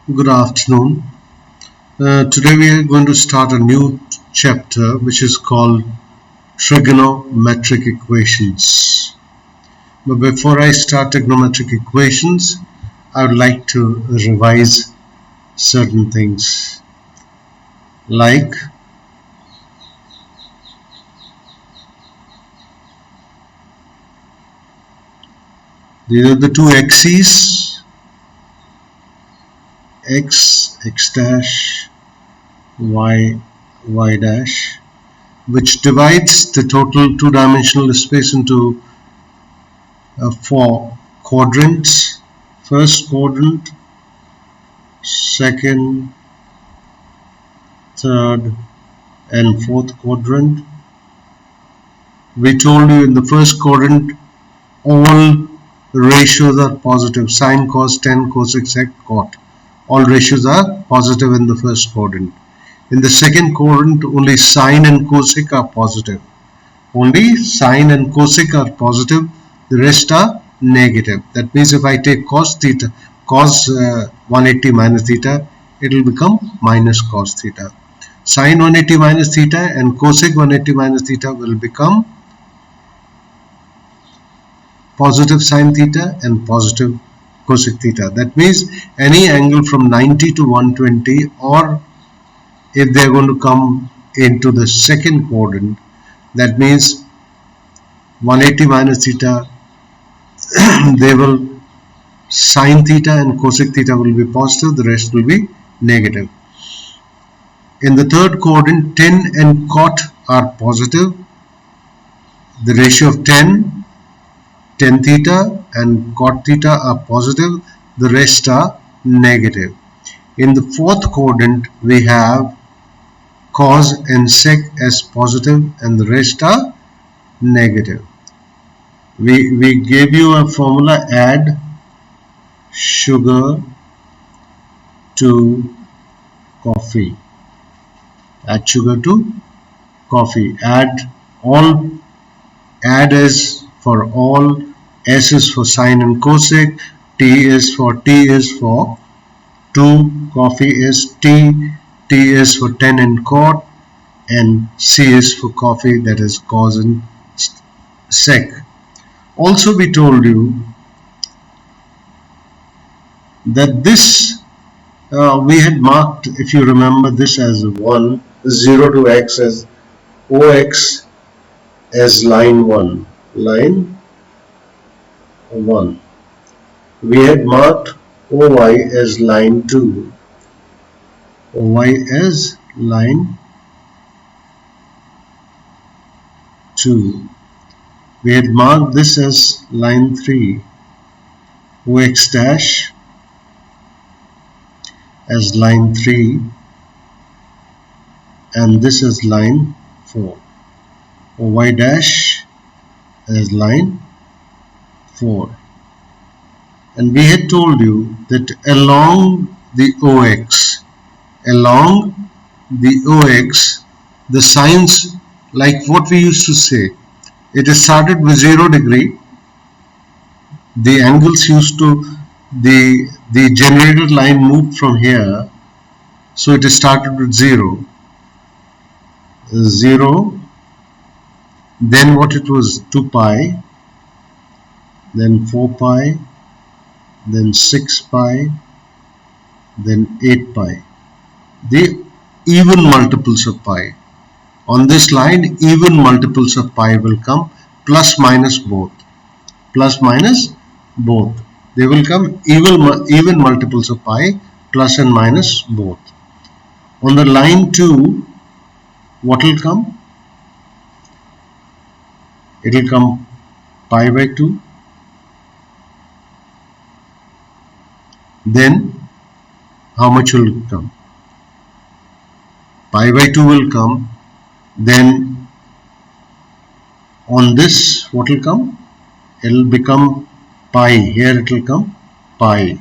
Good afternoon. Today we are going to start a new chapter which is called trigonometric equations. But before I start trigonometric equations, I would like to revise certain things like these are the two axes, x dash, y dash, which divides the total two-dimensional space into four quadrants. First quadrant, second, third and fourth quadrant. We told you in the first quadrant all ratios are positive: sine, cos, tan, cosec, sec, cot. All ratios are positive in the first quadrant. In the second quadrant, only sine and cosec are positive. Only sine and cosec are positive, the rest are negative. That means if I take cos theta, cos 180 minus theta, it will become minus cos theta. Sine 180 minus theta and cosec 180 minus theta will become positive sine theta and positive cosec theta. That means any angle from 90 to 120, or if they are going to come into the second quadrant, that means 180 minus theta, they will sine theta and cosec theta will be positive, the rest will be negative. In the third quadrant, tan and cot are positive. The ratio of tan theta and cot theta are positive, the rest are negative. In the fourth quadrant, we have cos and sec as positive and the rest are negative. We gave you a formula: add sugar to coffee. Add sugar to coffee. Add is for all, S is for sine and cosec, T is for 2, coffee is T is for tan and cot, and C is for coffee, that is cos and sec. Also we told you that this we had marked, if you remember, this as 1, 0 to x as OX as line 1. We had marked OY as line 2. OY as line 2. We had marked this as line 3. OX dash as line 3, and this is line 4. OY dash as line 4. And we had told you that along the OX, the signs, like what we used to say, it is started with 0 degree. The angles used to, the generated line moved from here, so it is started with 0, then what it was, 2 pi, then 4 pi, then 6 pi, then 8 pi. The even multiples of pi. On this line, even multiples of pi will come, plus minus both. They will come even multiples of pi, plus and minus both. On the line 2, what will come? It will come pi by 2. Then how much will it come? Pi by 2 will come. Then on this, what will come? It will become pi. Here it will come pi,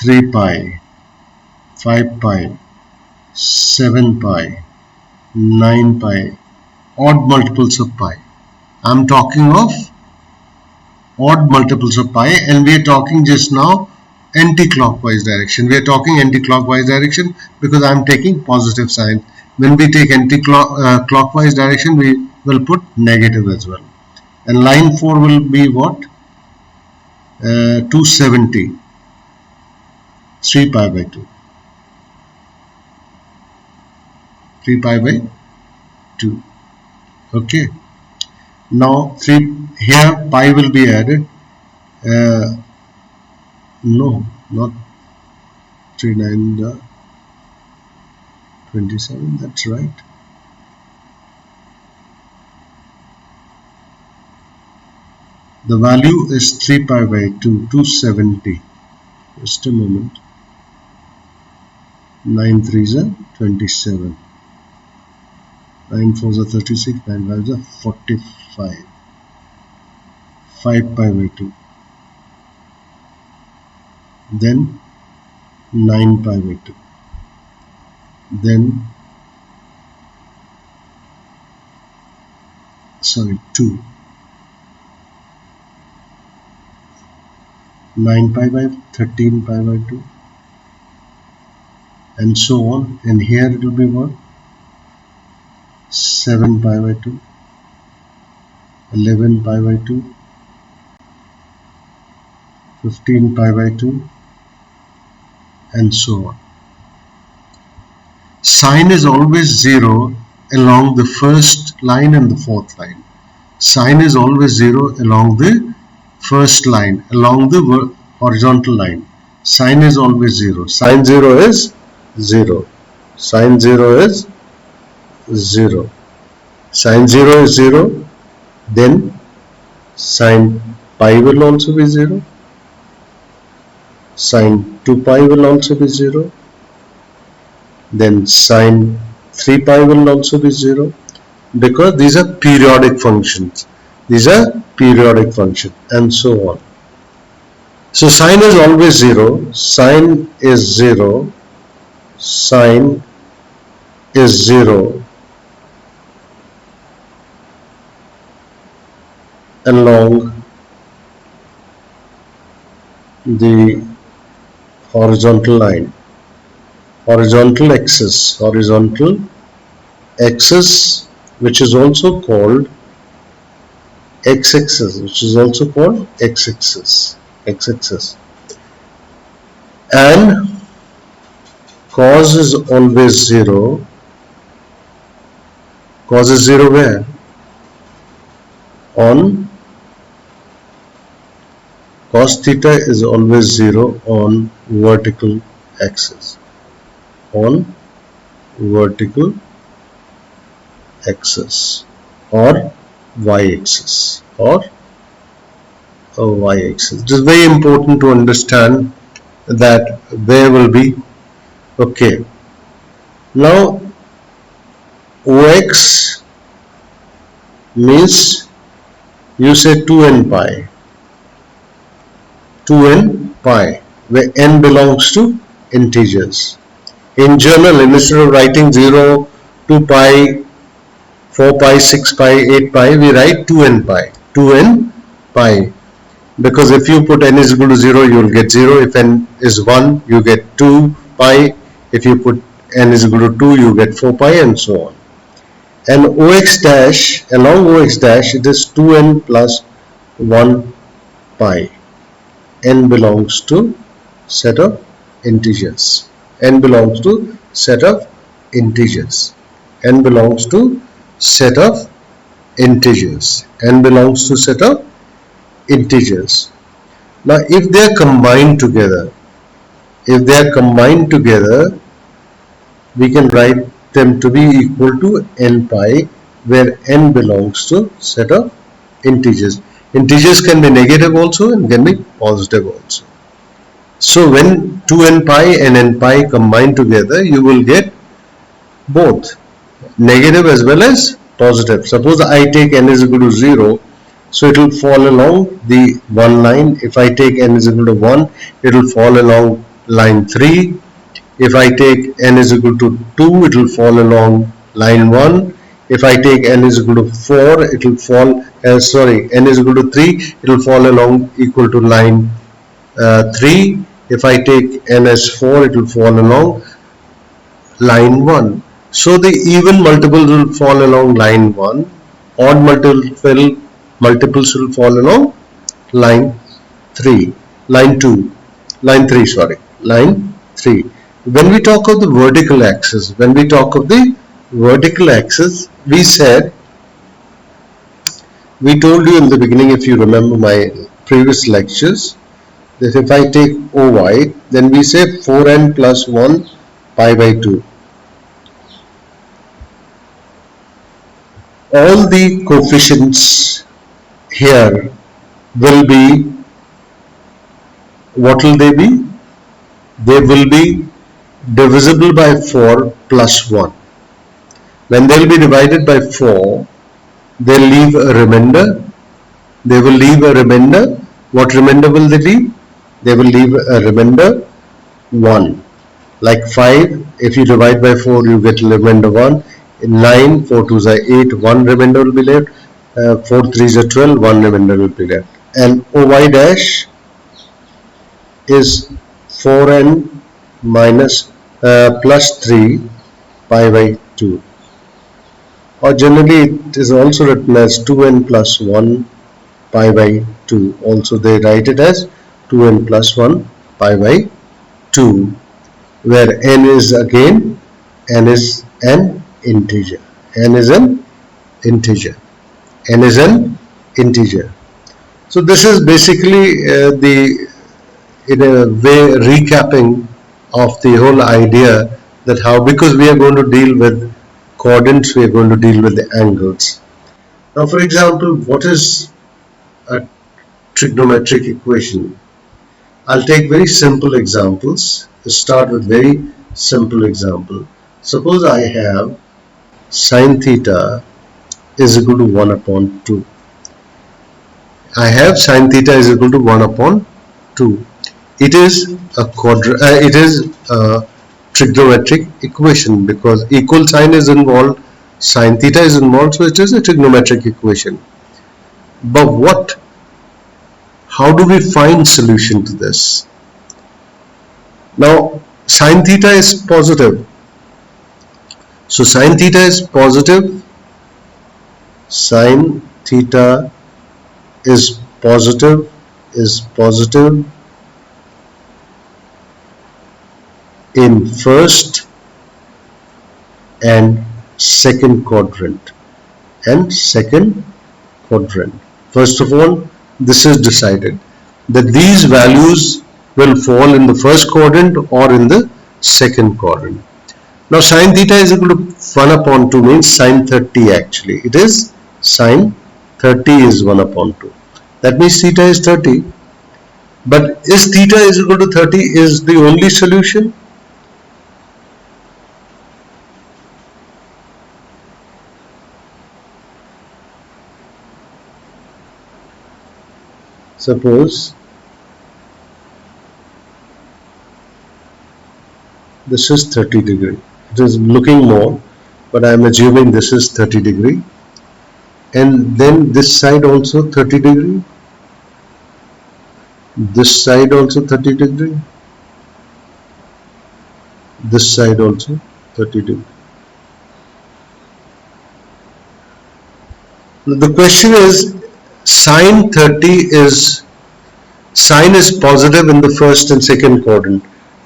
3 pi, 5 pi, 7 pi, 9 pi, odd multiples of pi. I am talking of odd multiples of pi, and we are talking just now anti-clockwise direction. We are talking anti-clockwise direction because I am taking positive sign. When we take anti-clockwise direction, we will put negative as well. And line 4 will be what? 270, 3 pi by 2. 3 pi by 2. Okay. Now 3 here pi will be added. No, not 3 9 27. That's right. The value is 3 pi by 2, 270. Just a moment. 9 3s are 27. 9 4s are 36. 9 5s are 45. 5 pi by 2. Then 9 pi by 2. Then 2. 9 pi by 13 pi by 2, and so on. And here it will be what? 7 pi by 2, 11 pi by 2, 15 pi by 2, and so on. Sign is always 0 along the first line and the fourth line. Sign is always 0 along the first line, along the horizontal line. Sign is always 0. Sign 0 is 0. Sign 0 is 0. Sign 0 is 0. Then sign pi will also be 0. Sign 2 pi will also be 0. Then sign 3 pi will also be 0, because these are periodic functions. These are periodic functions, and so on. So sign is always 0. Sign is 0. Sign is 0 along the horizontal line, horizontal axis, which is also called x-axis, x-axis, and cos is always 0. Cos is 0 where? On cos theta is always 0 on vertical axis. On vertical axis or y-axis It is very important to understand that there will be. Okay, now OX means you say 2n pi, where n belongs to integers. In general, instead of writing 0, 2 pi, 4 pi, 6 pi, 8 pi, we write 2n pi. Because if you put n is equal to 0, you will get 0. If n is 1, you get 2 pi. If you put n is equal to 2, you get 4 pi, and so on. And OX dash, along OX dash, it is 2n plus 1 pi. N belongs to set of integers. N belongs to set of integers. N belongs to set of integers. N belongs to set of integers. Now, if they are combined together, we can write them to be equal to n pi, where n belongs to set of integers. Integers can be negative also and can be positive also. So when 2n pi and n pi combine together, you will get both negative as well as positive. Suppose I take n is equal to 0, so it will fall along the one line. If I take n is equal to 1, it will fall along line 3. If I take n is equal to 2, it will fall along line 1. If I take n is equal to 4, it will fall, n is equal to 3, it will fall along equal to line 3. If I take n as 4, it will fall along line 1. So the even multiples will fall along line 1, odd multiples will fall along line 3, line 2, line 3, sorry, line 3. When we talk of the vertical axis, we told you in the beginning, if you remember my previous lectures, that if I take OY, then we say 4n plus 1 pi by 2. All the coefficients here will be, what will they be? They will be divisible by 4 plus 1. When they will be divided by 4, they will leave a remainder. What remainder will they leave? They will leave a remainder 1. Like 5, if you divide by 4, you get remainder 1. In 9, 4 2s are 8, 1 remainder will be left. 4 3s are 12, 1 remainder will be left. And OY dash is 4n minus plus 3 pi by 2. Or generally it is also written as 2n plus 1 pi by 2. Also they write it as 2n plus 1 pi by 2, where n is again, n is an integer. n is an integer. So this is basically in a way, recapping of the whole idea that how, because we are going to deal with coordinates, we are going to deal with the angles. Now, for example, what is a trigonometric equation? I'll take very simple examples. Let's start with very simple example. Suppose I have sine theta is equal to 1 upon 2. I have sine theta is equal to 1 upon 2. It is a trigonometric equation because equal sign is involved, sine theta is involved, so it is a trigonometric equation. But how do we find solution to this? Now sine theta is positive, so sine theta is positive, sine theta is positive in first and second quadrant. First of all, this is decided that these values will fall in the first quadrant or in the second quadrant. Now sine theta is equal to 1 upon 2 means sine 30 actually. It is sine 30 is 1 upon 2. That means theta is 30. But is theta is equal to 30 is the only solution? Suppose this is 30 degree. It is looking more, but I am assuming this is 30 degree. And then this side also 30 degree. This side also 30 degree. This side also 30 degree. The question is, sine 30 is, sine is positive in the first and second quadrant.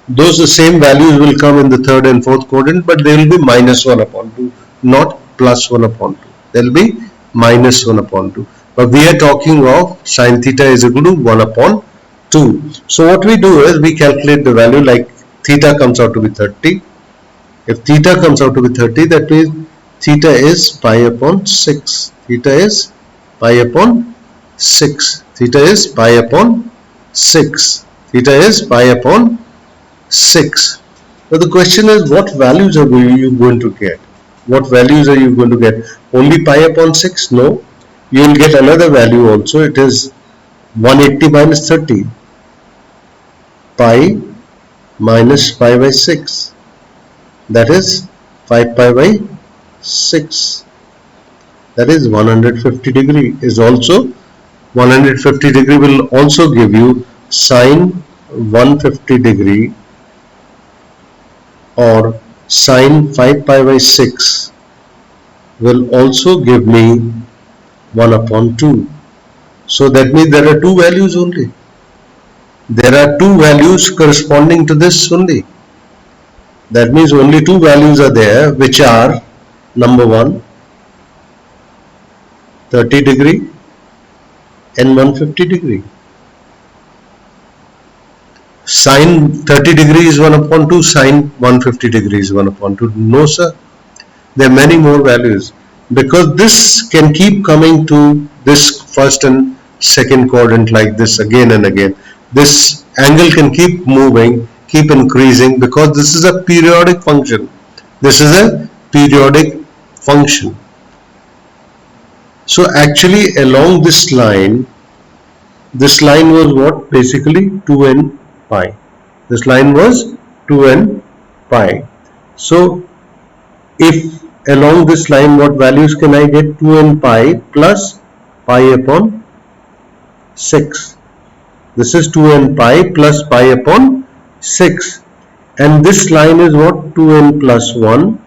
Those the same values will come in the third and fourth quadrant, but they will be minus 1 upon 2, not plus 1 upon 2. They will be minus 1 upon 2. But we are talking of sine theta is equal to 1 upon 2. So what we do is we calculate the value, like theta comes out to be 30. If theta comes out to be 30, that means theta is pi upon 6. Theta is pi upon 6. Theta is pi upon 6. Theta is pi upon 6. Now the question is, what values are you going to get? What values are you going to get? Only pi upon 6? No. You will get another value also. It is 180 minus 30. Pi minus pi by 6. That is 5 pi by 6. That is 150 degree. Is also 150 degree will also give you sine 150 degree or sine 5 pi by 6 will also give me 1 upon 2. So that means there are two values only. There are two values corresponding to this only. That means only two values are there, which are number 1, 30 degree and 150 degree. Sine 30 degree is 1 upon 2, sine 150 degree is 1 upon 2. No sir, there are many more values, because this can keep coming to this first and second quadrant like this again and again. This angle can keep moving, keep increasing, because this is a periodic function. This is a periodic function. So actually along this line was what? Basically 2n pi. This line was 2n pi. So if along this line, what values can I get? 2n pi plus pi upon 6. This is 2n pi plus pi upon 6. And this line is what? 2n plus 1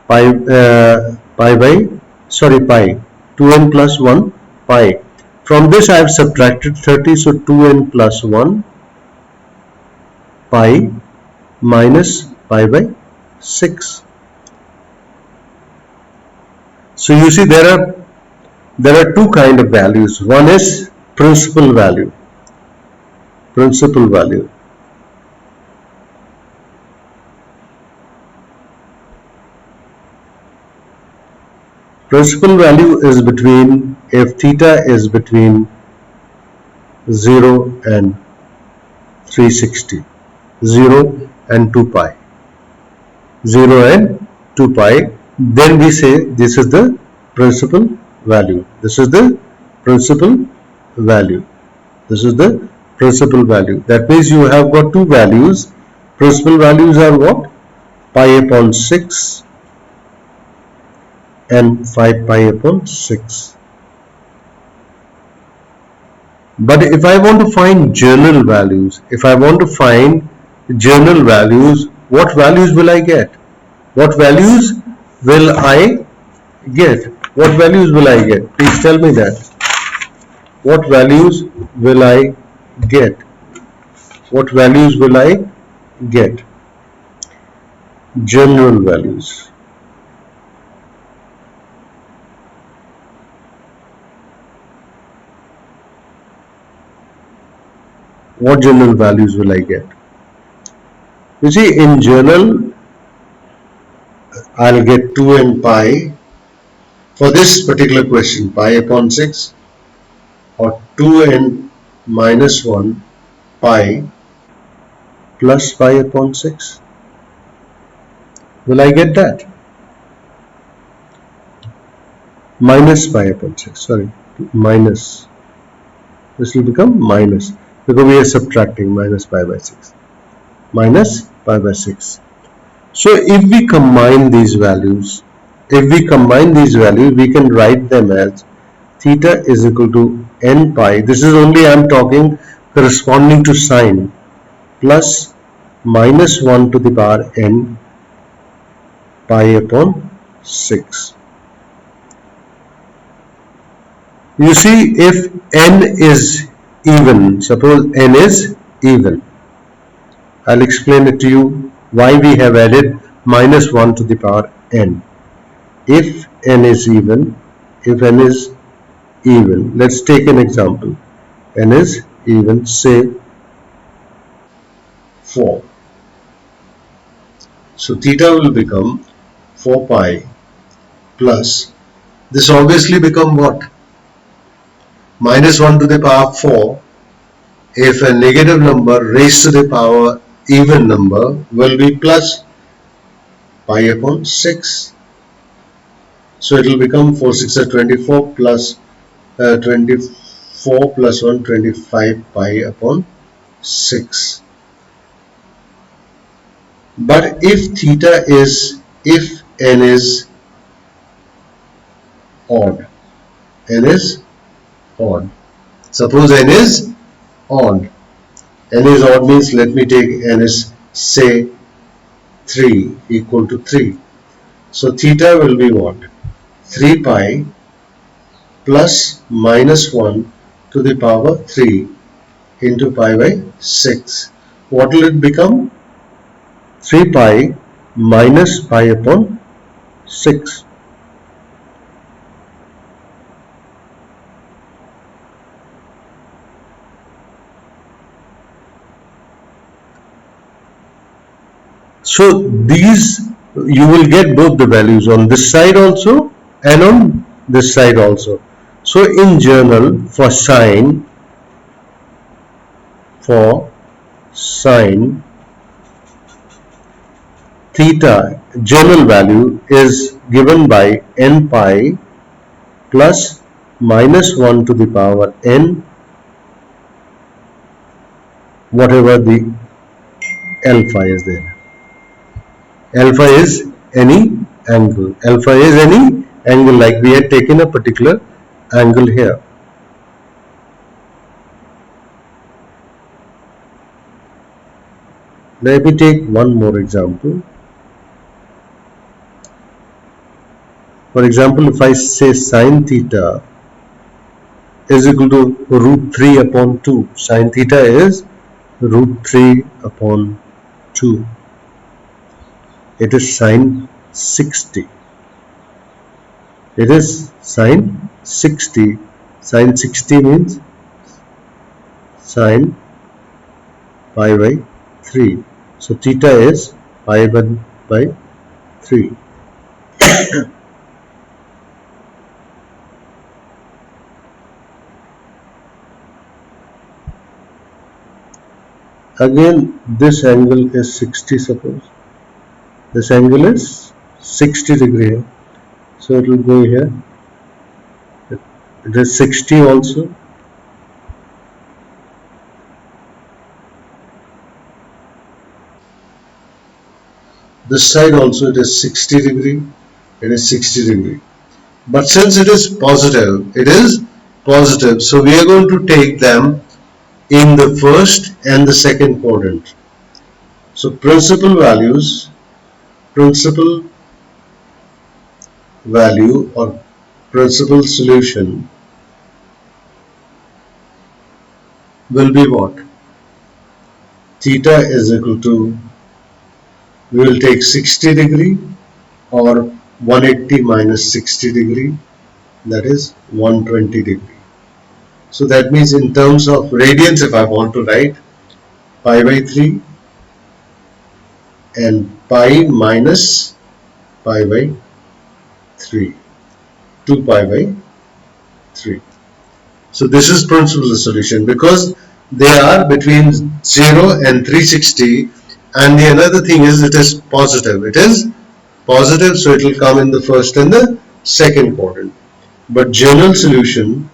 pi, pi. 2n plus 1 pi. From this I have subtracted 30, so 2n plus 1 pi minus pi by 6. So you see there are two kind of values. One is principal value. Principal value. Principal value is between, if theta is between 0 and 360, 0 and 2 pi, 0 and 2 pi, then we say this is the principal value. This is the principal value. This is the principal value. That means you have got two values. Principal values are what? Pi upon 6 and 5 pi upon 6. But if I want to find journal values, what values will I get? What values will I get? What values will I get? Please tell me that. What values will I get? What values will I get? General values. What general values will I get? You see, in general, I'll get 2n pi for this particular question, pi upon 6, or 2n minus 1 pi plus pi upon 6. Will I get that? Minus pi upon 6, sorry, minus. This will become minus, because we are subtracting minus pi by 6. Minus pi by 6. So if we combine these values, we can write them as theta is equal to n pi. This is only I am talking corresponding to sine, plus minus 1 to the power n pi upon 6. You see, if n is even, suppose n is even, I'll explain it to you why we have added minus 1 to the power n. If n is even, let's take an example. N is even, say 4. So theta will become 4 pi plus, this obviously become what? Minus 1 to the power 4. If a negative number raised to the power even number will be plus pi upon 6. So it will become 4 6 are 24 plus 24 plus 1 25 pi upon 6. But if n is odd, suppose n is odd, n is odd means let me take n is say 3 equal to 3. So theta will be what? 3 pi plus minus 1 to the power 3 into pi by 6. What will it become? 3 pi minus pi upon 6. So these you will get both the values on this side also and on this side also. So in general for sine theta general value is given by n pi plus minus 1 to the power n whatever the alpha is there. Alpha is any angle. Alpha is any angle, like we had taken a particular angle here. Let me take one more example. For example, if I say sine theta is equal to root 3 upon 2. Sine theta is root 3 upon 2. It is sine 60. It is sine 60. Sine 60 means sine pi by 3. So theta is pi by 3. Again, this angle is 60, suppose. This angle is 60 degree. So it will go here. It is 60 also. This side also it is 60 degree. It is 60 degree. But since it is positive, so we are going to take them in the first and the second quadrant. So principal value or principal solution will be what? Theta is equal to, we will take 60 degree or 180 minus 60 degree, that is 120 degree. So that means in terms of radians, if I want to write pi by 3 and pi minus pi by 3, 2 pi by 3. So this is principal solution because they are between 0 and 360, and the another thing is it is positive. It is positive, so it will come in the first and the second quadrant. But general solution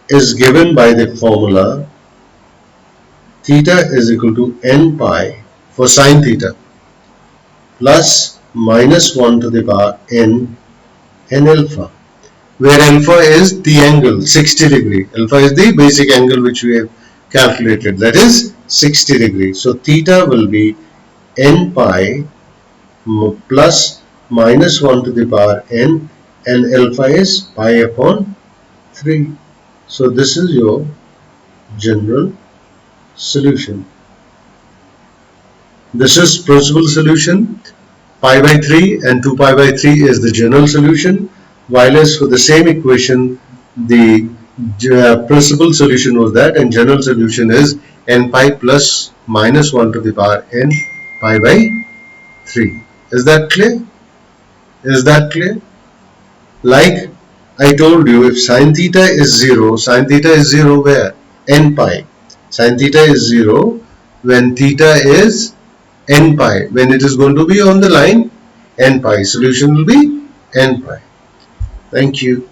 is given by the formula theta is equal to n pi for sine theta plus minus 1 to the power n alpha, where alpha is the angle 60 degree. Alpha is the basic angle which we have calculated, that is 60 degree. So theta will be n pi plus minus 1 to the power n, and alpha is pi upon 3. So this is your general solution. This is principal solution. Pi by 3 and 2 pi by 3 is the general solution, while as for the same equation the principal solution was that, and general solution is n pi plus minus 1 to the power n pi by 3. Is that clear? Is that clear? Like I told you, if sine theta is 0, sine theta is 0 where? N pi. Sine theta is 0 when theta is n pi. When it is going to be on the line n pi, solution will be n pi. Thank you.